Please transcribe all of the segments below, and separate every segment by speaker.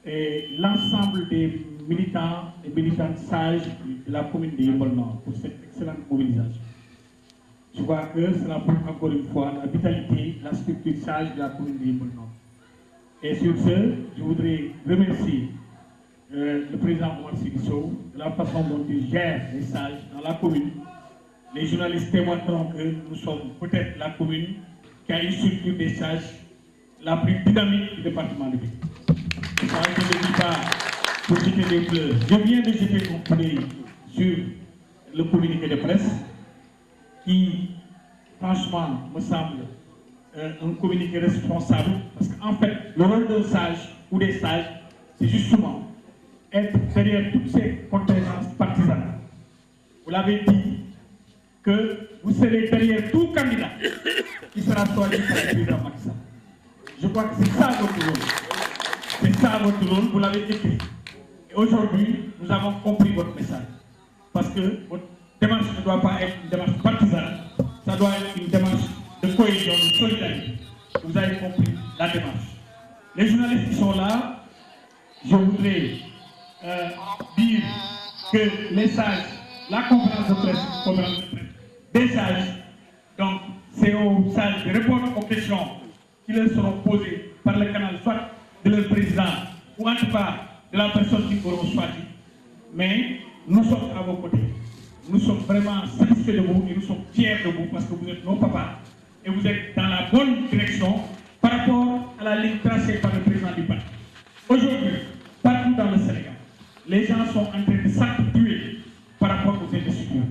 Speaker 1: et l'ensemble des militants et militantes sages de la commune de Yeumbeul Nord pour cette excellente mobilisation. Je vois que cela prouve encore une fois la vitalité, la structure sage de la commune de Yeumbeul Nord. Et sur ce, je voudrais remercier le président Omar Sy Sow de la façon dont il gère les sages dans la commune. Les journalistes témoignent que nous sommes peut-être la commune qui a une structure des sages la plus dynamique du département de Pikine. Je ne le dis pas pour jeter des fleurs. Je viens de jeter un coup d'œil sur le communiqué de presse qui, franchement, me semble un communiqué responsable parce qu'en fait, le rôle d'un sage ou des sages, c'est justement être derrière toutes ces contingences partisanes. Vous l'avez dit que vous serez derrière tout candidat qui sera choisi par le président Macky Sall. Je crois que c'est ça votre rôle. C'est ça votre rôle, vous l'avez écrit. Et aujourd'hui, nous avons compris votre message. Parce que votre démarche ne doit pas être une démarche partisane, ça doit être une démarche de cohésion, de solidarité. Vous avez compris la démarche. Les journalistes qui sont là, je voudrais dire que les sages, la conférence de presse, des sages, donc c'est aux sages de répondre aux questions qui leur seront posées par le canal, soit de leur président, ou en tout cas de la personne qui auront choisi. Mais nous sommes à vos côtés. Nous sommes vraiment satisfaits de vous et nous sommes fiers de vous parce que vous êtes nos papas et vous êtes dans la bonne direction par rapport à la ligne tracée par le président du parti. Aujourd'hui, partout dans le Sénégal, les gens sont en train de s'actuer par rapport aux investitures.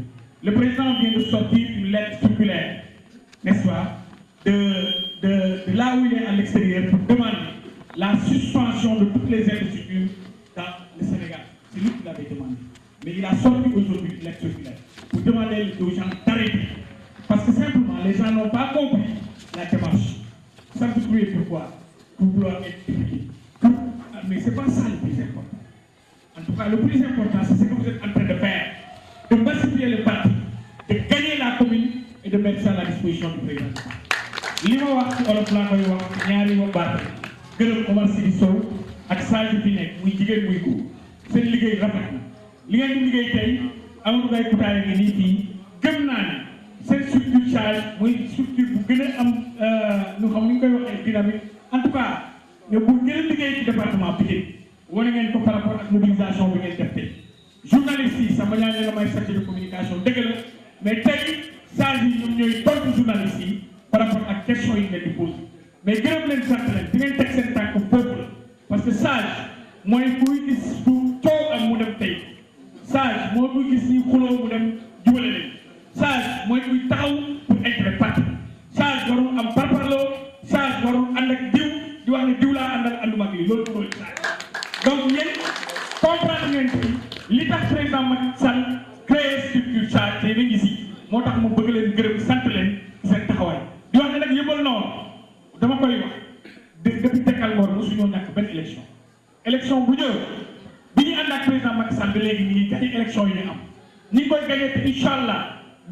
Speaker 1: Le président vient de sortir une lettre circulaire, n'est-ce pas, de là où il est à l'extérieur pour demander la suspension de toutes les investitures dans le Sénégal. C'est lui qui l'avait demandé. Mais il a sorti aujourd'hui une lettre circulaire pour demander aux gens d'arrêter. Parce que simplement, les gens n'ont pas compris la démarche. Ça vous trouvez pourquoi? Pour vouloir être député. Mais ce n'est pas ça le plus important. En tout cas, le plus important, c'est ce que vous êtes en train de faire. De massifier le parti, de gagner la commune et de mettre ça à la disposition du président. li ma wax ci olof laa koy wax ñaari wa baat gërëm Omar Sy Sow ak Sadio fi nekk muy jigéen muy góor seen liggéey rafet na li ngeen di liggéey tey Amadou Gaye Koutaye ngi nii fii gëm naa ne seen structure charge muy structure bu gën a am ñu xam ni ñu koy waxee dynamique en tout cas ne bu gën a liggéey ci département Pikine wane ngeen ko par rapport ak mobilisation bi ngeen def tey journaliste yi sama ñaan la may secteur de communication dëgg la mais tey saa yi ñoom ñooy tontu journaliste yi par rapport ak question yi ngeen di posé mais gërëm leen sant leen di ngeen teg seen tànk foofu la parce que sage mooy kuy gis du coow am mu dem tey sage mooy kuy gis ñi xuloo mu dem jubale leen sage mooy kuy taxaw pour intérêt parti sage warul am parparloo sage warul ànd ak diw di wax ne diw laa àndal ànduma ak lii loolu mooy sage donc yéen comprendre ngeen ci li tax président Macky Sall créé structure sage te ngi si moo tax mu bëgg leen gërëm sant leen seen taxawaay di wax ne nag Yeumbeul Nord dama koy wax depuis Tekal Ngor mosuñoo ñàkk benn élection bu ñëw bi ñu ànd ak président Macky Sall ba léegi ñu ngi gagné élection yi ñu am ñi ngi koy gagné te incha allah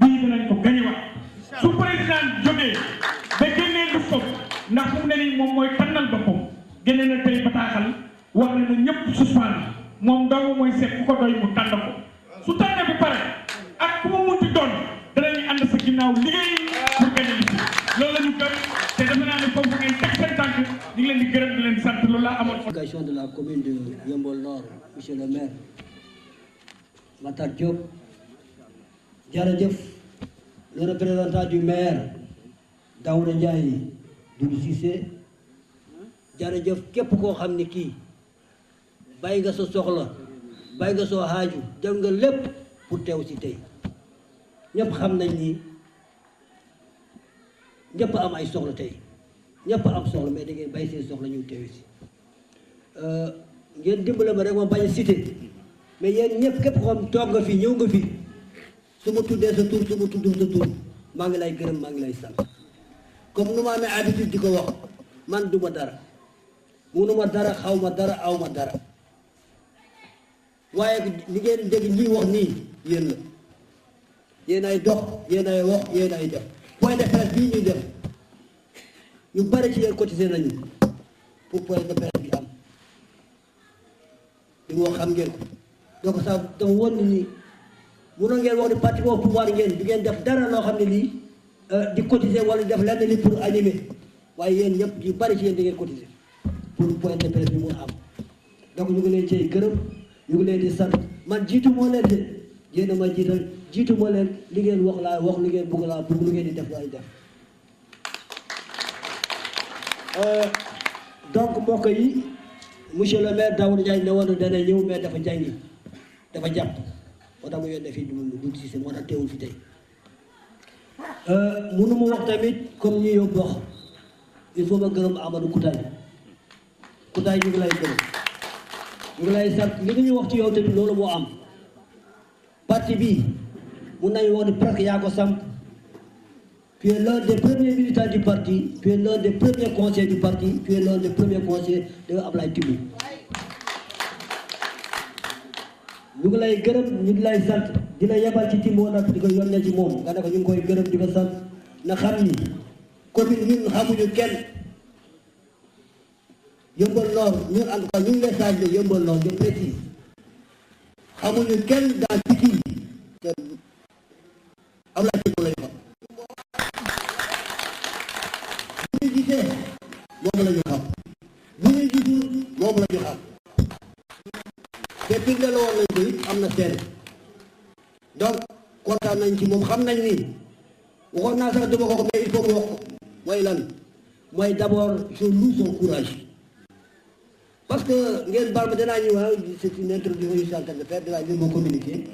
Speaker 1: bii dinañ ko gagné waat su président jógee ba génnee lu ko ndax fu mu ne nii moom mooy tànnal boppam génne na tey bataaxal wax ne na ñëpp suspendre moom dong mooy seet ku ko doy mu tànn ko su tànnee bu pare ak ku mu munti doon danañu ànd sa ginnaaw liggéey pour gagné li loolu la ñu gëm te defe naa ne foofu ngeen teg seen tànk ñu ngi leen di gërëm di leen sant loolu laa amoon.
Speaker 2: De la commune de Yeumbeul Nord, monsieur le maire Matar Diop, jërëjëf le représentant du maire Daouda Ndiaye Doudou Cissé, jërëjëf képp koo xam ne kii bàyyi nga sa soxla bàyyi nga soo haaju dem nga lépp pour teew si tey ñëpp xam nañ ni ñëpp am ay soxla tey ñëpp am soxla mais da ngeen bàyyi seen soxla ñu teew si ngeen dimbale ma rek ma bañ a cité mais yéen ñëpp képp ko xam toog nga fi ñëw nga fi su ma tuddee sa tur su ma tuddul sa tur maa ngi lay gërëm maa ngi lay sant comme nu ma amee habitude di ko wax man duma dara munuma dara xaw ma dara aw ma dara waaye li ngeen dégg ñi wax nii yéen la yéen ay dox yéen ay wax yéen ay def point de presse bii ñuy def ñu bari ci yéen cotisé nañu pour point de presse bi am li mu wax xam ngeen ko donc ça dafa woon ni mënoon ngeen wax ni parti au pouvoir ngeen du ngeen def dara loo xam ne lii di cotiser wala def lenn li pour animer waaye yéen ñëpp yu bari ci yéen da ngeen cotiser pour point de presse bi mun a am donc ñu ngi leen cay gërëm ñu ngi leen di sant man jiitu moo leen de yéen a ma jiital jiitu moo leen li ngeen wax laa wax li ngeen bëgg laa bëgg lu ngeen di def laay def donc mbokk yi monsieur le maire Daouda Ndiaye ne woon dana ñëw mais dafa jàngi dafa jàpp moo tax mu yónnee fii du si moo tax teewul fi tey mënu ma wax tamit comme ñi yóbbu wax il faut ma gërëm Amadou Koutaay Koutaay ñu ngi lay gërëm ñu ngi lay sant li nga ñu wax ci yow tamit loolu moo am parti bi mun nañu wax ni presque yaa ko samp tu es l'un des premiers militants du parti tu es l'un des premiers conseillers du parti tu es l'un des premiers conseillers de Ablaye Timbo ñu ngi lay gërëm ñu ngi lay sant di la yebal ci Timbo nag di ko yónnee ci moom nga ne ko ñu ngi koy gërëm di ko sant na xam ni commune ñun xamuñu kenn Yeumbeul Nord ñun en tout cas ñu ngi lay sant de Yeumbeul Nord je précise xamuñu kenn dans Pikine te Ablaye Timbo lay xam bu ñu gisee moom la ñu xam bu ñu gisul moom la ñu xam te firnde la woon nañ ko it am na seede donc kontaan nañ ci moom xam nañ ni waxoon naa sax dama ko xam mais il faut mu wax ko mooy lan mooy d'abord je loue son courage parce que ngeen baal ma danaa ñëw c'est une introduction que je suis en train de faire danaa ñëw moo communiquer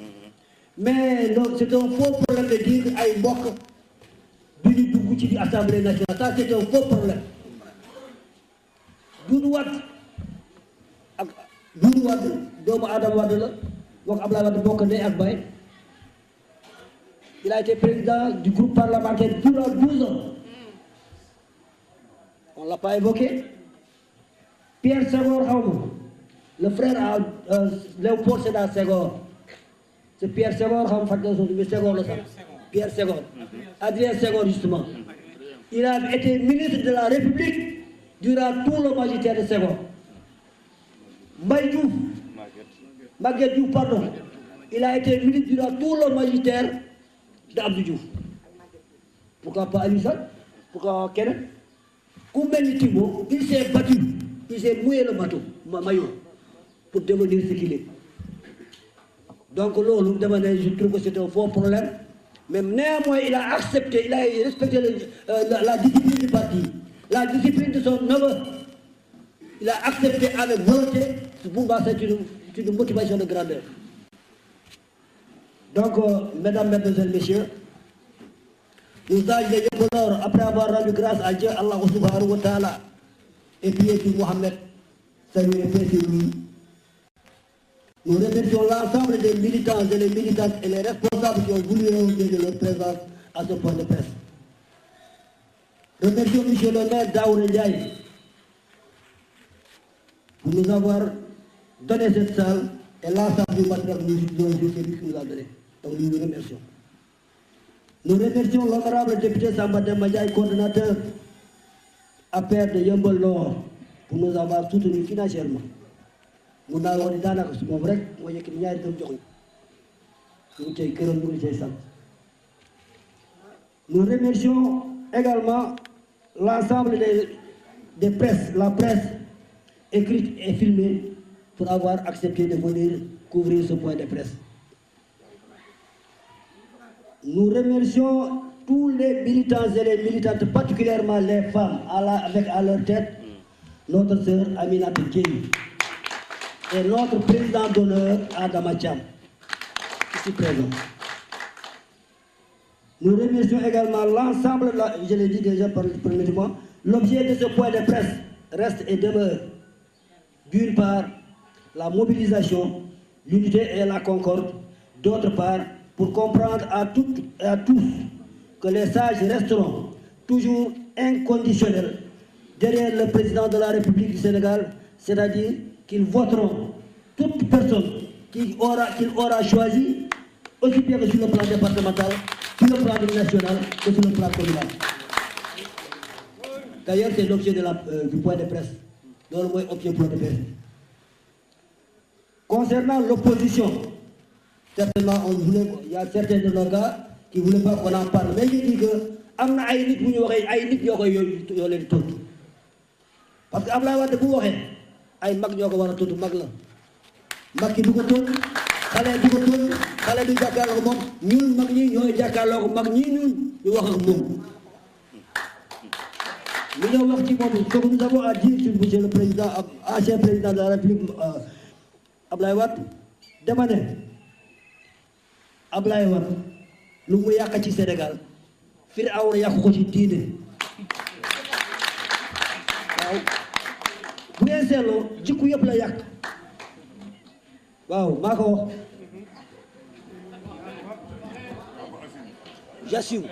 Speaker 2: mais loolu c'est un faux problème de dire ay mbokk du ñu dugg ci assemblée nationale ça c'est un faux problème Doudou Wade ak Doudou Wade doomu Adama Wade la bokk Abdoulaye Wade bokk ndey ak baay il a été président du groupe parlementaire durant 12 ans on l'a pas évoqué Pierre Senghor xaw ma le frère à Léopold Sédar Senghor c'est Pierre Senghor xaw ma fàtte son mais Senghor la sax Pierre Senghor Adrien Senghor justement il a été ministre de la République durant tout le magistère de Senghor Mbaye Diouf Maguette Diouf pardon il a été ministre durant tout le magistère d'Abdou Diouf pourquoi pas Aliou Sall pourquoi keneen ku mel ni Timbo il s'est battu il s'est mouillé le maillot pour devenir ce qu'il est donc loolu dama ne je trouve que c'est un faux problème mais néanmoins il a accepté il a respecté la discipline du parti la discipline de son neveu il a accepté avec volonté pour moi c'est une motivation de grandeur donc mesdames, mesdemoiselles, messieurs nous sages de Yeumbeul Nord après avoir rendu grâce à Dieu Allah subhanahu wa ta'ala et prié sur Mohamed salué paix sur lui nous remercions l'ensemble des militants et les militantes et les responsables qui ont voulu de leur présence à ce point de presse remercions monsieur le maire Daouda Ndiaye pour nous avoir donné cette salle et l'ensemble du matériel que nous a donné. Donc nous nous remercions. Nous remercions l'honorable député Samba Demba Ndiaye, coordonnateur APR de Yeumbeul Nord, pour nous avoir soutenus financièrement. Nous n'avons pas dit que c'est vrai, moi j'ai qu'il y a des gens qui nous remercions également l'ensemble des presses, la presse écrite et filmée pour avoir accepté de venir couvrir ce point de presse. Nous remercions tous les militants et les militantes, particulièrement les femmes, avec à leur tête notre sœur Aminata Dièye et notre président d'honneur Adama Thiam, ici présent. Nous remercions également l'ensemble, je l'ai dit déjà, permettez-moi, l'objet de ce point de presse reste et demeure, d'une part, la mobilisation, l'unité et la concorde, d'autre part, pour comprendre à toutes et à tous que les sages resteront toujours inconditionnels derrière le président de la République du Sénégal, c'est-à-dire qu'ils voteront toute personne qu'il aura choisi, aussi bien que sur le plan départemental, sur le plan national que sur le plan communal. D'ailleurs, c'est l'objet du point de presse. Loolu mooy objet point de presse. Concernant l'opposition, certainement il y a certains de nos gars qui ne voulaient pas qu'on en parle, mais je dis que am na ay nit bu ñu waxee ay nit yoo koy yoo leen tontu parce que Abdoulaye Wade bu waxee ay mag ñoo ko war a tontu mag la mag ki du ko tontu xale du ko tontu xale du jàkkaarloo moom ñun mag ñi ñooy jàkkaarloo mag ñi ñun ñu wax ak moom. Nous avons dit que nous avons à dire sur monsieur le président, ancien président de la République, Abdoulaye Wade, demandé, Abdoulaye Wade, lu mu yàq ci Sénégal, fii awra yàq ko ci diine. Waaw. Bu ngeen seetloo jikko yëpp la yàq. Waaw, maa ko wax. J'assume.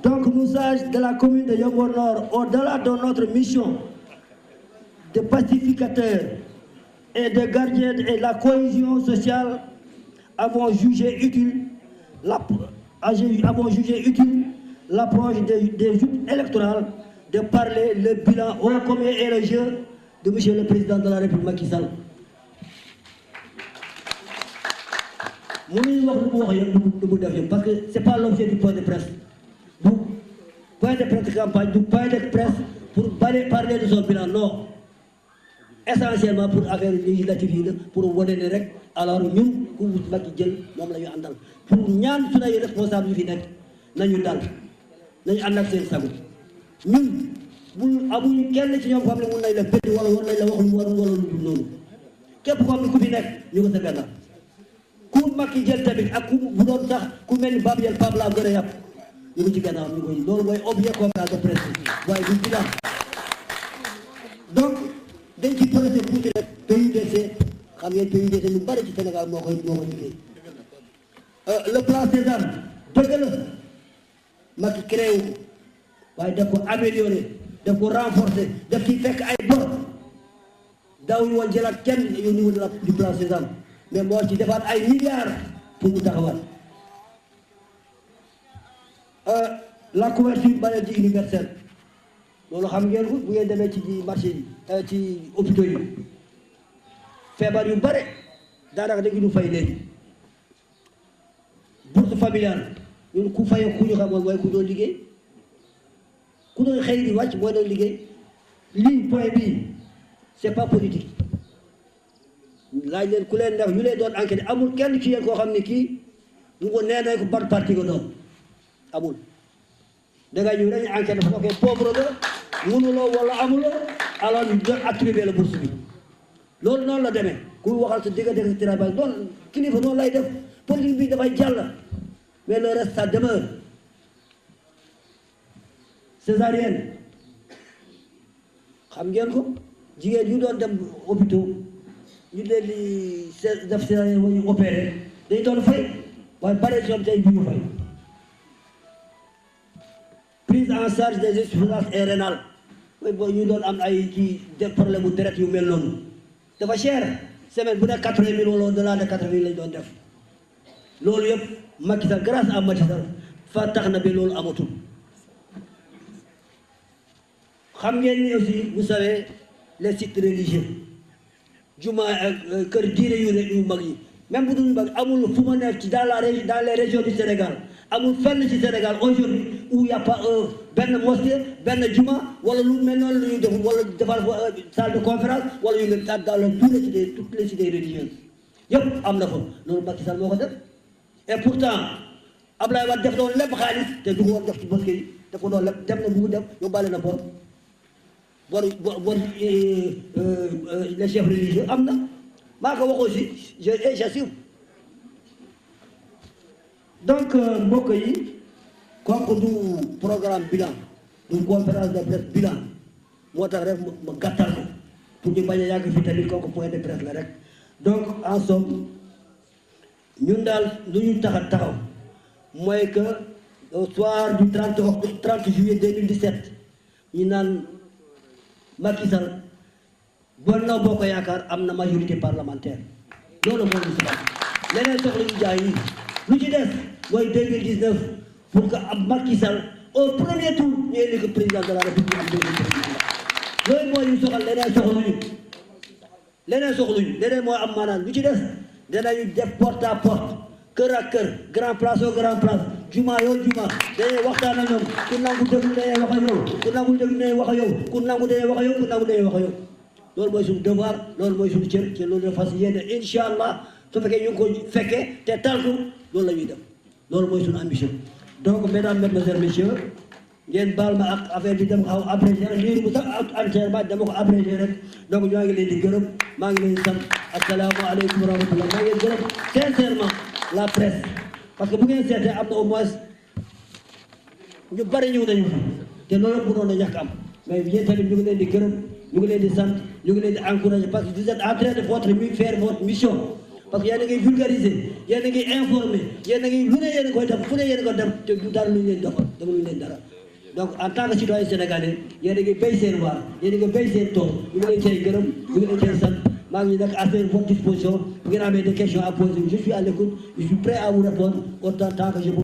Speaker 2: Donc nous sages de la commune de Yeumbeul Nord, au-delà de notre mission de pacificateur et de gardien de la cohésion sociale, avons jugé utile l'approche des joutes électorales de parler le bilan ô combien est le jeu de monsieur le président de la République Macky Sall. Mënuñu wax lu mu wax yëpp lu mu def yëpp parce que c'est pas l'objet du point de presse. Du point de presse campagne, du point de presse pour parler de son bilan, non. Essentiellement pour affaire législative, pour wane ne rek alors ñun ku Macky jël moom la ñu àndal pour ñaan suñu ay responsable yu fi nekk nañu dal nañu ànd ak seen sago ñun bu amuñu kenn ci ñoom xam ne mun nañ la bëtt wala war nañ la wax lu war wala lu dul noonu képp ko xam ne ku fi nekk ñu ko sa gànnaaw ku Macky jël tamit ak ku bu doon sax ku mel ni Babu Yel Pape laa gën a yàpp ñu ngi ci gànnaaw ñu koy loolu mooy objet conférence de presse waaye du bilan donc dañ ci projet tuuti rek PUDC xam ngeen PUDC lu bari ci Sénégal moo koy liggéey le plan Sésame dëgg la Macky créé wu waaye daf ko amélioré daf ko renforcer daf ci fekk ay bor daaw ñu woon jëlaat kenn au niveau du plan Sésame mais moo ci defaat ay milliards pour mu taxawaat la couverture maladie universelle loolu xam ngeen ko bu ngeen demee ci marché yi ci hôpitaux yi feebar yu bare daanaka dañu ñu fay léegi bourse familiale ñun ku fayoo ku ñu xamoon mooy ku doon liggéey ku doon xëy di wàcc mooy doon liggéey lii point bii c'est pas politique laaj leen ku leen neex ñu leen doon enquête amul kenn ci yéen koo xam ne kii ñu ko nee nañ ko ban parti nga doon amul dangay ñëw dañuy enquête bu fekkee pauvre la mënuloo wala amuloo alors ñu doon attribuer la bourse bi loolu noonu la demee ku waxal sa diggante ak travail noonu kilifa noonu lay def politique bi dafay jàll mais le reste ça demeure césarienne xam ngeen ko jigéen yu doon dem hôpitaux ñu leen di def césarienne wala ñu opéré dañu doon fay waaye bare si ñoom tey bu ñu fay prise en charge des insuffisances rénales mooy boo ñu doon am ay kii problème bu deret yu mel noonu dafa cher semaine bu nekk 80 000 wala au-delà de 80 000 lañ doon def loolu yëpp Macky Sall grâce à Macky Sall fa tax na ba loolu amatul xam ngeen ni aussi vous savez les sites religieux juma kër diine yu mag yi même bu dul mag amul fu ma nekk ci dans les régions du Sénégal amul fenn ci Sénégal aujourd'hui où il y a pas benn mosquée benn juma wala lu mel noonu lu ñuy def wala defal salle de conférence wala yu mel dans toutes les cités religieuses yëpp am na fa loolu Macky Sall moo ko def et pourtant Abdoulaye Wade def doon lépp xaalis te du ko war def ci mosquée yi daf ko doon lépp dem na bu mu dem yóbbaale na bor les chefs religieux am na maa ko wax aussi j'assume donc mbokk yi comme du programme bilan du conférence de presse bilan moo tax rek ma gàttal ko pour ñu bañ a yàgg fi tamit kooku point de presse la rek donc en somme ñun daal lu ñu taxaw mooy que au soir du 30 juillet 2017 ñu naan Macky Sall Benno Bokk Yaakaar am na majorité parlementaire loolu moo ñu sabab leneen soxla ñu jaay yi lu ci des mooy 2019 pour que am Macky Sall au premier tour ñu indi ko président de la République am deuxième président loolu moo ñu soxal leneen soxla ñu leneen soxluñu leneen mooy am maanaam lu ci des danañu def porte à porte kër ak kër grand place au grand place juma yoo juma dañuy waxtaan ak ñoom ku nangu déglu dañuy wax ak yow ku nangu déglu dañuy wax ak yow ku nangu dañuy wax ak yow ku nangu dañuy wax ak yow loolu mooy suñu devoir loolu mooy suñu cër ci loolu la fas yéene incha allah su fekkee ñu ngi ko fekkee te tànku loolu la ñuy def loolu mooy suñu ambition donc mesdames mesdemoiselles messieurs ngeen baal ma ak affaire bi dem xaw abrégé rek lii bu sax entièrement dama ko abrégé rek donc ñoo ngi leen di gërëm maa ngi leen di sant asalaamaaleykum wa rahmatullah maa ngi leen di gërëm sincèrement la presse parce que bu ngeen seetee am na au moins ñu bari ñëw nañu te loolu mënoon a ñàkk am mais yéen tamit ñu ngi leen di gërëm ñu ngi leen di sant ñu ngi leen di encourager parce que vous êtes en train de faire votre mission parce que yéen a ngi vulgariser yéen a ngi informer yéen a ngi lu ne yéen a koy def fu ne yéen a ko def te du dara lu ñu leen defal defaluñu leen dara donc en tant que citoyen sénégalais yéen a ngi béy seen waar yéen a ngi béy seen tool ñu ngi leen cay gërëm ñu ngi leen cay sant maa ngi nekk à votre disposition bu ngeen amee des questions à poser je suis à l'écoute je suis prêt à vous répondre autant que je peux.